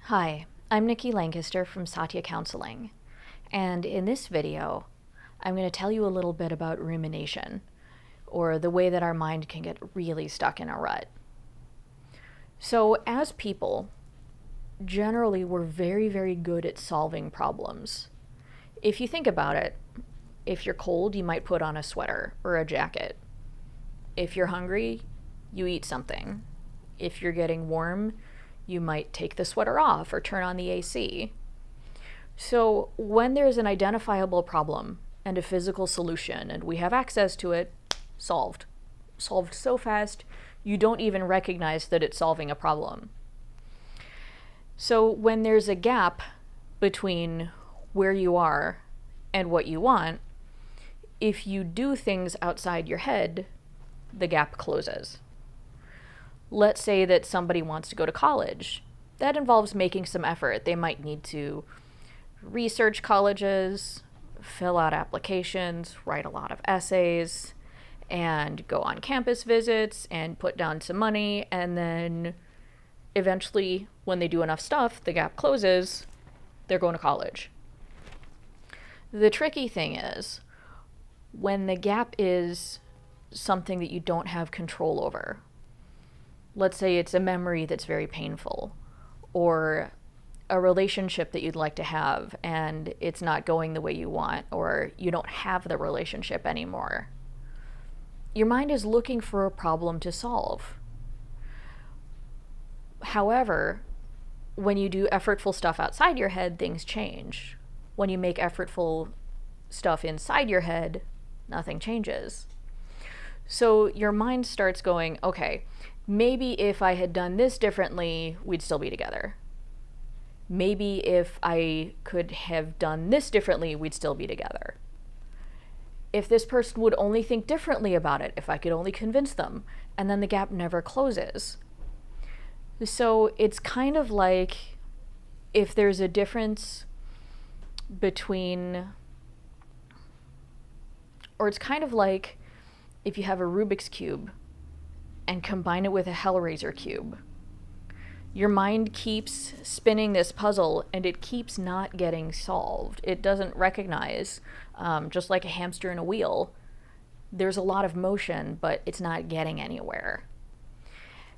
Hi, I'm Nikki Lancaster from Satya Counseling, and in this video, I'm going to tell you a little bit about rumination, or the way that our mind can get really stuck in a rut. So as people, generally we're very, very good at solving problems. If you think about it, if you're cold, you might put on a sweater or a jacket. If you're hungry, you eat something. If you're getting warm, you might take the sweater off or turn on the AC. So when there's an identifiable problem and a physical solution and we have access to it, solved. Solved so fast, you don't even recognize that it's solving a problem. So when there's a gap between where you are and what you want, if you do things outside your head, the gap closes. Let's say that somebody wants to go to college. That involves making some effort. They might need to research colleges, fill out applications, write a lot of essays, and go on campus visits and put down some money. And then eventually, when they do enough stuff, the gap closes, they're going to college. The tricky thing is, when the gap is something that you don't have control over, let's say it's a memory that's very painful, or a relationship that you'd like to have and it's not going the way you want, or you don't have the relationship anymore. Your mind is looking for a problem to solve. However, when you do effortful stuff outside your head, things change. When you make effortful stuff inside your head, nothing changes. So your mind starts going, okay, maybe if I had done this differently, we'd still be together. Maybe if I could have done this differently, we'd still be together. If this person would only think differently about it, if I could only convince them, and then the gap never closes. So it's kind of like if there's a difference between, or it's kind of like if you have a Rubik's Cube and combine it with a Hellraiser cube. Your mind keeps spinning this puzzle and it keeps not getting solved. It doesn't recognize, just like a hamster in a wheel, there's a lot of motion, but it's not getting anywhere.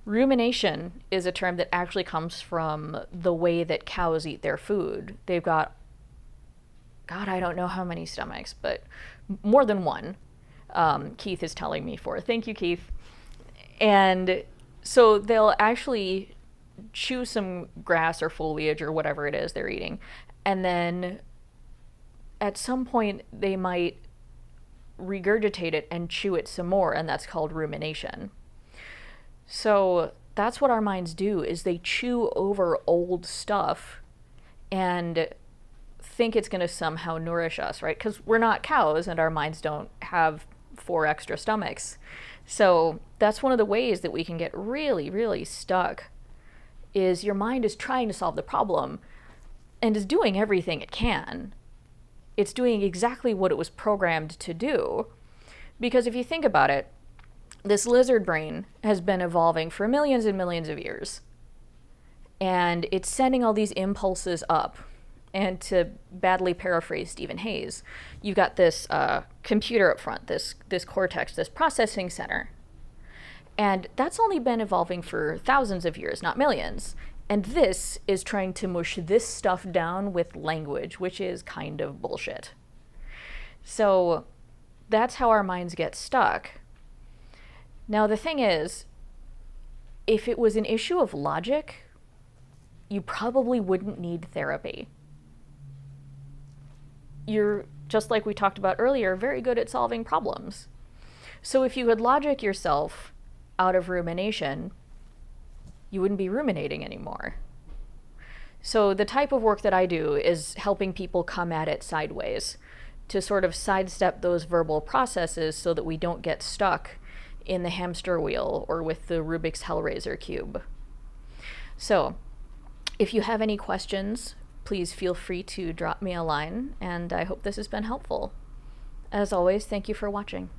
Rumination is a term that actually comes from the way that cows eat their food. They've got, God, I don't know how many stomachs, but more than one. Keith is telling me for. Thank you, Keith. And so they'll actually chew some grass or foliage or whatever it is they're eating. And then at some point they might regurgitate it and chew it some more, and that's called rumination. So that's what our minds do, is they chew over old stuff and think it's going to somehow nourish us, right? Because we're not cows and our minds don't have 4 extra stomachs. So that's one of the ways that we can get really, really stuck, is your mind is trying to solve the problem and is doing everything it can. It's doing exactly what it was programmed to do. Because if you think about it, this lizard brain has been evolving for millions and millions of years. And it's sending all these impulses up. And to badly paraphrase Stephen Hayes, you've got this computer up front, this cortex, this processing center. And that's only been evolving for thousands of years, not millions. And this is trying to mush this stuff down with language, which is kind of bullshit. So that's how our minds get stuck. Now, the thing is, if it was an issue of logic, you probably wouldn't need therapy. You're, just like we talked about earlier, very good at solving problems. So if you could logic yourself out of rumination, you wouldn't be ruminating anymore. So the type of work that I do is helping people come at it sideways, to sort of sidestep those verbal processes so that we don't get stuck in the hamster wheel or with the Rubik's Hellraiser cube. So if you have any questions, please feel free to drop me a line, and I hope this has been helpful. As always, thank you for watching.